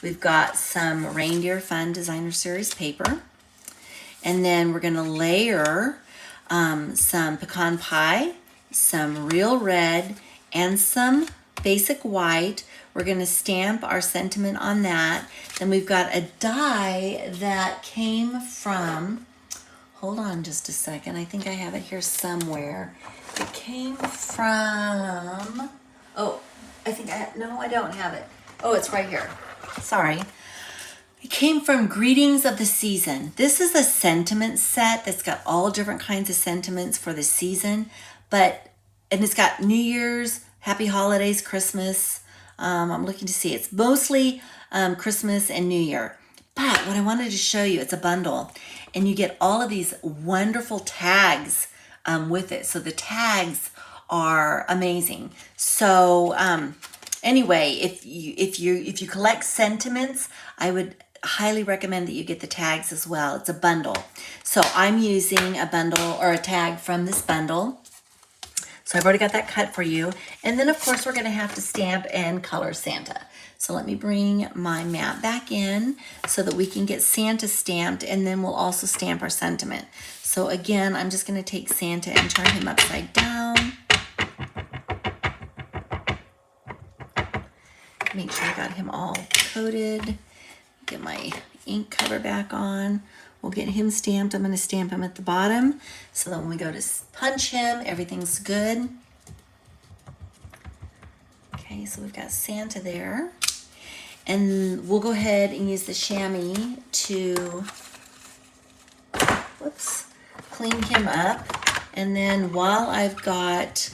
We've got some Reindeer Fun Designer Series paper. And then we're gonna layer some pecan pie, some real red, and some basic white. We're gonna stamp our sentiment on that. Then we've got a die that came from, hold on just a second, I think I have it here somewhere. It came from, oh, no, I don't have it. Oh, it's right here, sorry. It came from Greetings of the Season. This is a sentiment set that's got all different kinds of sentiments for the season, and it's got New Year's, Happy Holidays, Christmas. I'm looking to see, it's mostly Christmas and New Year. But what I wanted to show you, it's a bundle, and you get all of these wonderful tags with it. So the tags are amazing. So anyway, if you collect sentiments, I would highly recommend that you get the tags as well. It's a bundle. So I'm using a bundle or a tag from this bundle. So I've already got that cut for you. And then of course we're gonna have to stamp and color Santa. So let me bring my mat back in so that we can get Santa stamped, and then we'll also stamp our sentiment. So again, I'm just gonna take Santa and turn him upside down. Make sure I got him all coated. Get my ink cover back on. We'll get him stamped. I'm gonna stamp him at the bottom so that when we go to punch him, everything's good. Okay, so we've got Santa there. And we'll go ahead and use the chamois to, whoops, clean him up. And then while I've got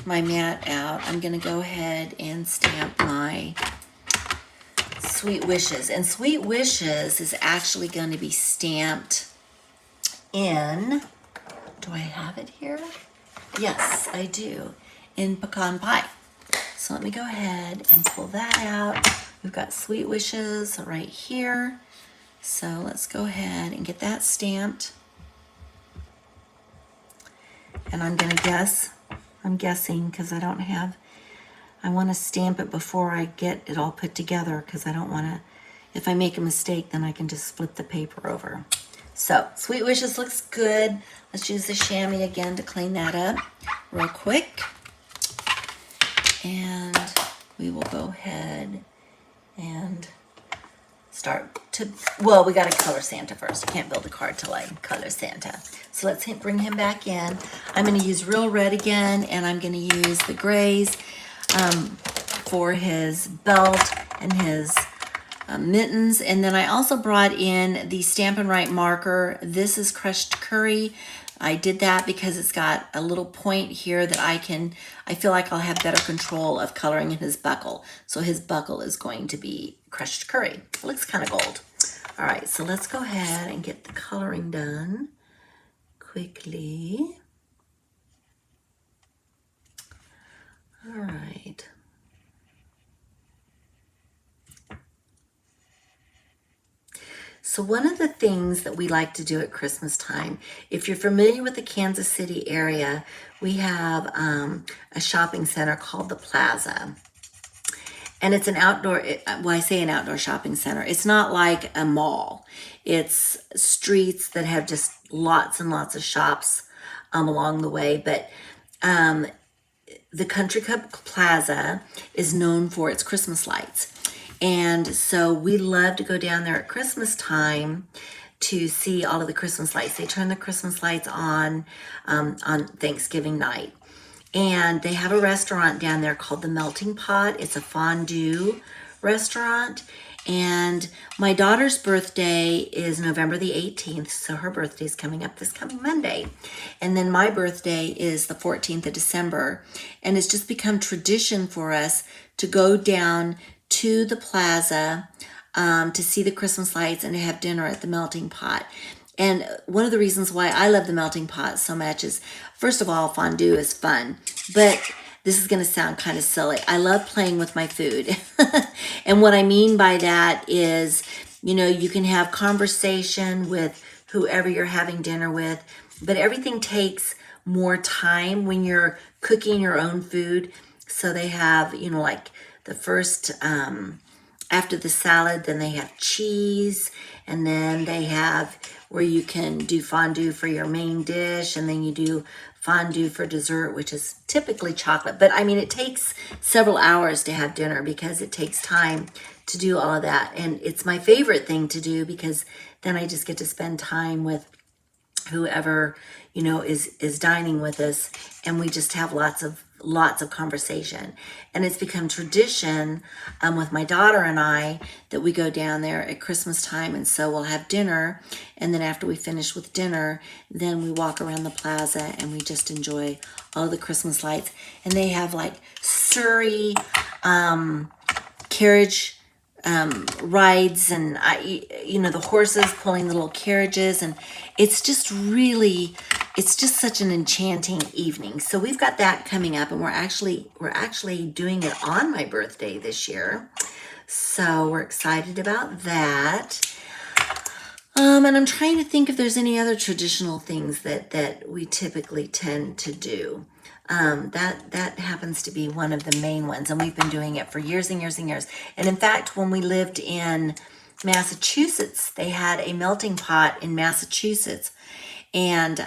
my mat out, I'm gonna go ahead and stamp my Sweet Wishes. And Sweet Wishes is actually going to be stamped in, do I have it here? Yes, I do, in pecan pie. So let me go ahead and pull that out. We've got Sweet Wishes right here. So let's go ahead and get that stamped. And I'm guessing because I want to stamp it before I get it all put together, because I don't want to, if I make a mistake, then I can just flip the paper over. So Sweet Wishes looks good. Let's use the chamois again to clean that up real quick. And we will go ahead and we got to color Santa first. I can't build a card till I color Santa. So let's bring him back in. I'm going to use real red again, and I'm going to use the grays for his belt and his mittens. And then I also brought in the Stampin' Right marker. This is crushed curry. I did that because it's got a little point here that I feel like I'll have better control of coloring in his buckle. So his buckle is going to be crushed curry. It looks kind of gold. All right, so let's go ahead and get the coloring done quickly. All right. So one of the things that we like to do at Christmas time, if you're familiar with the Kansas City area, we have a shopping center called the Plaza. And it's an outdoor, well, I say an outdoor shopping center. It's not like a mall. It's streets that have just lots and lots of shops along the way. But the Country Club Plaza is known for its Christmas lights. And so we love to go down there at Christmas time to see all of the Christmas lights. They turn the Christmas lights on Thanksgiving night. And they have a restaurant down there called the Melting Pot. It's a fondue restaurant. And my daughter's birthday is November the 18th, so her birthday is coming up this coming Monday. And then my birthday is the 14th of December. And it's just become tradition for us to go down to the plaza to see the Christmas lights and to have dinner at the Melting Pot. And one of the reasons why I love the Melting Pot so much is, first of all, fondue is fun, but this is going to sound kind of silly. I love playing with my food. And what I mean by that is, you know, you can have conversation with whoever you're having dinner with, but everything takes more time when you're cooking your own food. So they have, you know, like the first, after the salad, then they have cheese, and then they have where you can do fondue for your main dish, and then you do fondue for dessert, which is typically chocolate. But I mean, it takes several hours to have dinner because it takes time to do all of that. And it's my favorite thing to do because then I just get to spend time with whoever, you know, is dining with us, and we just have lots of conversation. And it's become tradition with my daughter and I that we go down there at Christmas time, and so we'll have dinner, and then after we finish with dinner, then we walk around the plaza and we just enjoy all the Christmas lights. And they have like Surrey carriage rides, and you know, the horses pulling the little carriages, and it's just such an enchanting evening. So we've got that coming up, and we're actually doing it on my birthday this year, so we're excited about that. And I'm trying to think if there's any other traditional things that we typically tend to do. That happens to be one of the main ones, and we've been doing it for years and years and years. And in fact, when we lived in Massachusetts, they had a melting pot in Massachusetts, and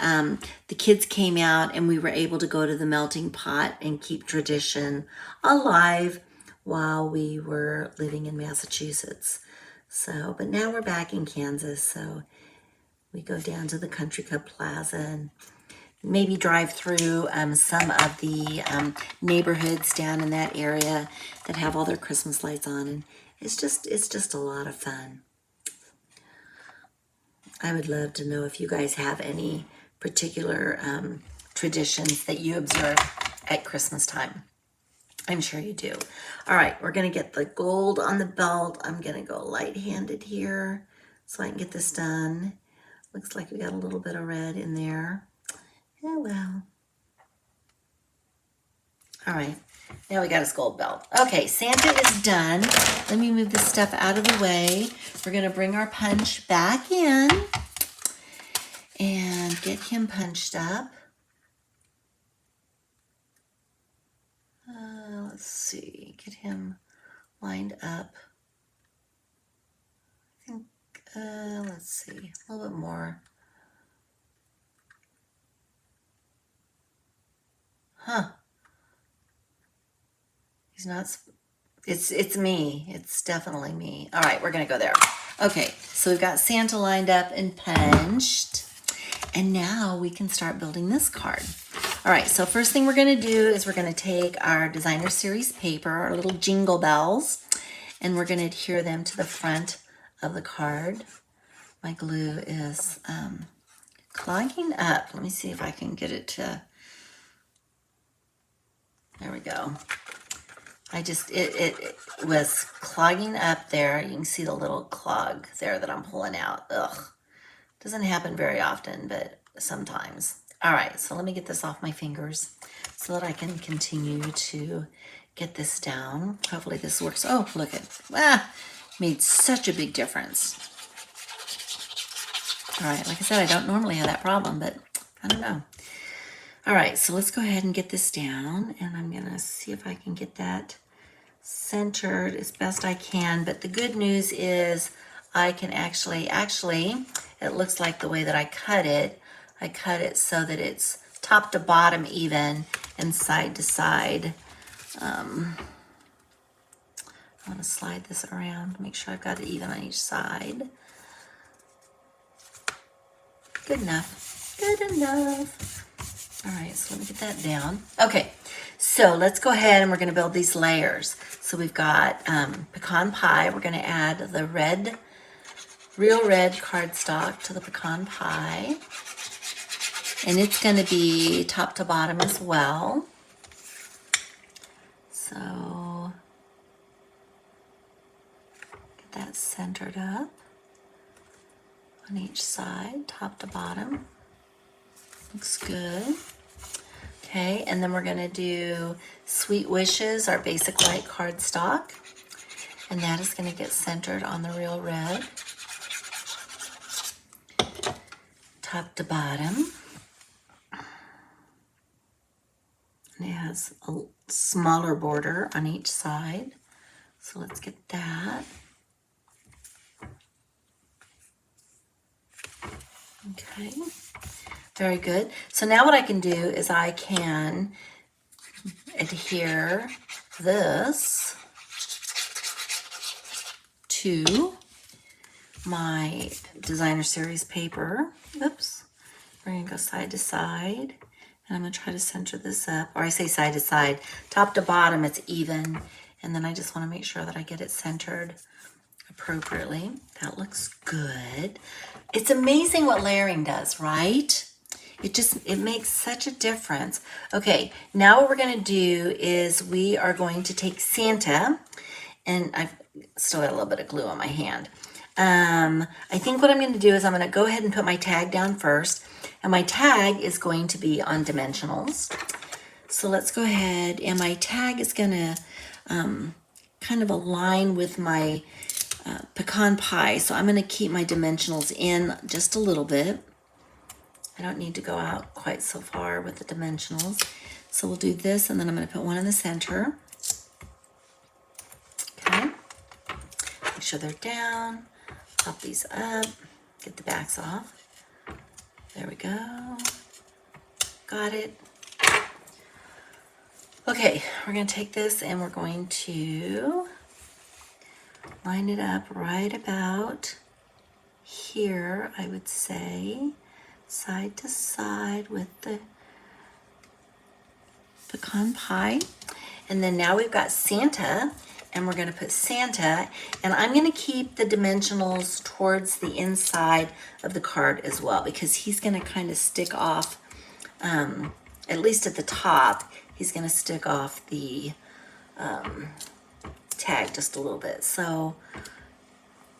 the kids came out, and we were able to go to the melting pot and keep tradition alive while we were living in Massachusetts. So, but now we're back in Kansas, so we go down to the Country Club Plaza and maybe drive through some of the neighborhoods down in that area that have all their Christmas lights on, and it's just a lot of fun. I would love to know if you guys have any particular traditions that you observe at Christmas time. I'm sure you do. All right, we're gonna get the gold on the belt. I'm gonna go light-handed here so I can get this done. Looks like we got a little bit of red in there. Oh, well. All right, now we got his gold belt. Okay, Santa is done. Let me move this stuff out of the way. We're gonna bring our punch back in and get him punched up. Let's see, get him lined up. I think, let's see, a little bit more. Huh. He's not, it's me. It's definitely me. All right, we're gonna go there. Okay, so we've got Santa lined up and punched. And now we can start building this card. All right, so first thing we're gonna do is we're gonna take our designer series paper, our little jingle bells, and we're gonna adhere them to the front of the card. My glue is clogging up. Let me see if I can get it to, there we go. It was clogging up there. You can see the little clog there that I'm pulling out. Ugh. Doesn't happen very often, but sometimes. All right, so let me get this off my fingers so that I can continue to get this down. Hopefully this works. Oh, look at, made such a big difference. All right, like I said, I don't normally have that problem, but I don't know. All right, so let's go ahead and get this down, and I'm gonna see if I can get that centered as best I can. But the good news is I can actually, it looks like the way that I cut it so that it's top to bottom even and side to side. I want to slide this around, make sure I've got it even on each side. Good enough, good enough. All right, so let me get that down. Okay, so let's go ahead and we're gonna build these layers. So we've got pecan pie. We're gonna add the red, real red cardstock to the pecan pie. And it's gonna be top to bottom as well. So get that centered up on each side, top to bottom. Looks good. Okay, and then we're gonna do Sweet Wishes, our basic white cardstock. And that is gonna get centered on the real red. Top to bottom. And it has a smaller border on each side. So let's get that. Okay, very good. So now what I can do is I can adhere this to my designer series paper. Oops. We're gonna go side to side, and I'm gonna try to center this up, or I say side to side, top to bottom it's even, and then I just wanna make sure that I get it centered appropriately. That looks good. It's amazing what layering does, right? It makes such a difference. Okay, now what we're gonna do is we are going to take Santa, and I've still got a little bit of glue on my hand. I think what I'm gonna do is I'm gonna go ahead and put my tag down first, and my tag is going to be on dimensionals. So let's go ahead, and my tag is gonna kind of align with my pecan pie. So I'm gonna keep my dimensionals in just a little bit. I don't need to go out quite so far with the dimensionals. So we'll do this, and then I'm gonna put one in the center. Okay, make sure they're down, pop these up, get the backs off. There we go, got it. Okay, we're gonna take this and we're going to line it up right about here, I would say, side to side with the pecan pie. And then now we've got Santa, and we're gonna put Santa, and I'm gonna keep the dimensionals towards the inside of the card as well, because he's gonna kind of stick off, at least at the top, he's gonna stick off the tag just a little bit. So,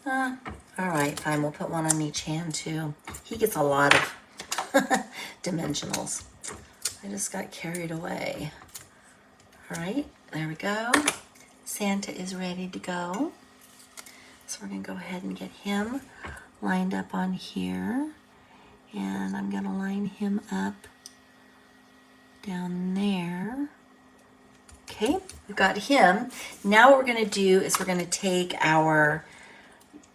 all right, fine, we'll put one on each hand too. He gets a lot of dimensionals. I just got carried away. All right, there we go. Santa is ready to go. So we're gonna go ahead and get him lined up on here. And I'm gonna line him up down there. Okay, we've got him. Now what we're gonna do is we're gonna take our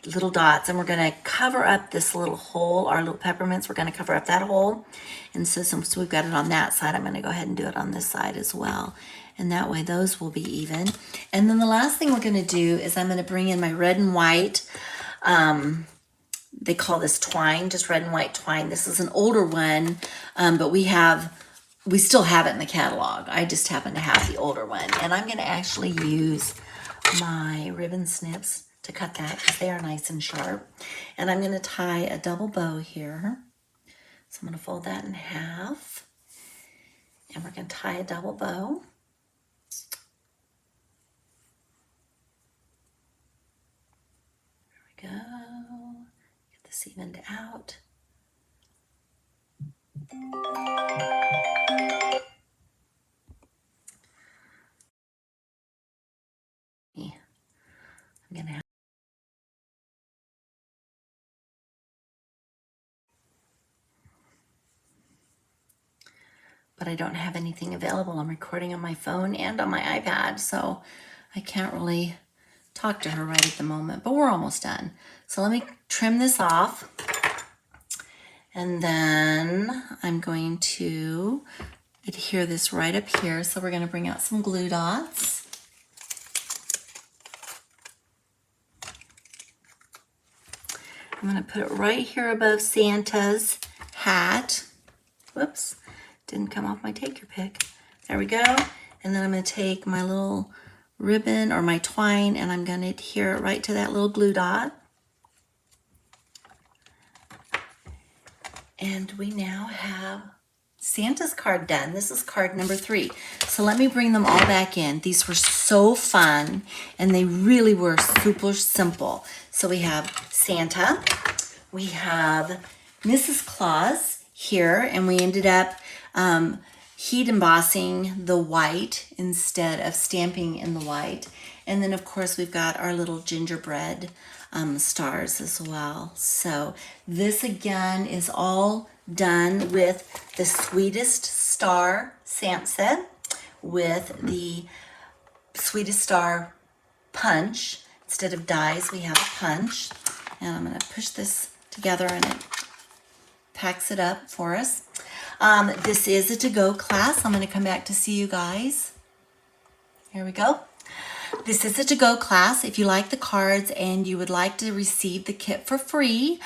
little dots and we're gonna cover up this little hole, our little peppermints, we're gonna cover up that hole. And so since we've got it on that side, I'm gonna go ahead and do it on this side as well. And that way those will be even. And then the last thing we're gonna do is I'm gonna bring in my red and white, they call this twine, just red and white twine. This is an older one, but we still have it in the catalog. I just happen to have the older one. And I'm gonna actually use my ribbon snips to cut that because they are nice and sharp. And I'm gonna tie a double bow here. So I'm gonna fold that in half. And we're gonna tie a double bow. There we go. Get this evened out. I'm gonna have but I don't have anything available. I'm recording on my phone and on my iPad, so I can't really talk to her right at the moment, but we're almost done. So let me trim this off, and then I'm going to adhere this right up here. So we're going to bring out some glue dots. I'm going to put it right here above Santa's hat. Whoops, didn't come off my take your pick. There we go. And then I'm going to take my little ribbon or my twine, and I'm going to adhere it right to that little glue dot. And we now have Santa's card done. This is card number 3. So let me bring them all back in. These were so fun, and they really were super simple. So we have Santa, we have Mrs. Claus here, and we ended up heat embossing the white instead of stamping in the white. And then of course we've got our little gingerbread stars as well. So this again is all done with the Sweetest Star stamp set with the Sweetest Star punch. Instead of dies, we have a punch. And I'm going to push this together and it packs it up for us. This is a to-go class. I'm going to come back to see you guys. Here we go. This is a to-go class. If you like the cards and you would like to receive the kit for free,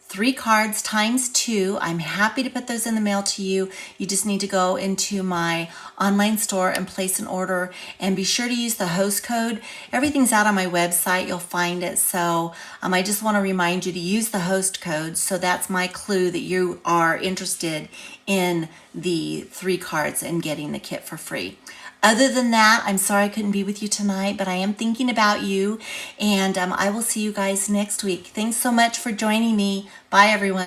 3 cards times 2. I'm happy to put those in the mail to you. You just need to go into my online store and place an order, and be sure to use the host code. Everything's out on my website. You'll find it. So I just want to remind you to use the host code. So that's my clue that you are interested in the 3 cards and getting the kit for free. Other than that, I'm sorry I couldn't be with you tonight, but I am thinking about you, and I will see you guys next week. Thanks so much for joining me. Bye, everyone.